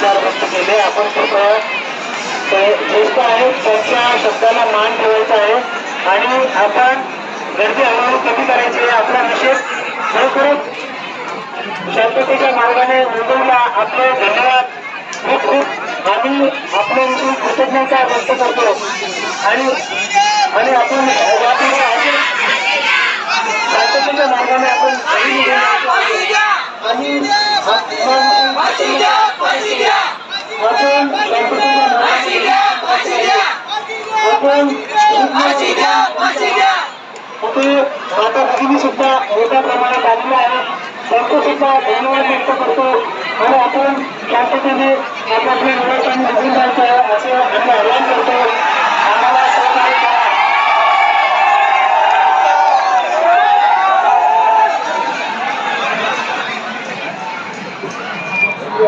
विचार व्यक्त केले. आपण खूप ज्येष्ठ आहेत, त्यांच्या शब्दाला मान ठेवायचा आहे आणि आपण गर्दी हळूहळू कमी करायची आहे. आपला निषेध खरोखरच शांततेच्या मार्गाने नोंदवला. आपले धन्यवाद. खूप खूप आम्ही आपल्याविषयी कृतज्ञता व्यक्त करतो आणि आपण यापुढे असे शांततेच्या मार्गाने आपण आणि आपण माता भगिनी सुद्धा मोठ्या प्रमाणात आलेल्या आहेत. त्यांचे सुद्धा धन्यवाद व्यक्त करतो आणि आपण शांततेने आपापल्या निवासस्थानी निघून जायचं असं आम्ही आवाहन करतो. आम्हाला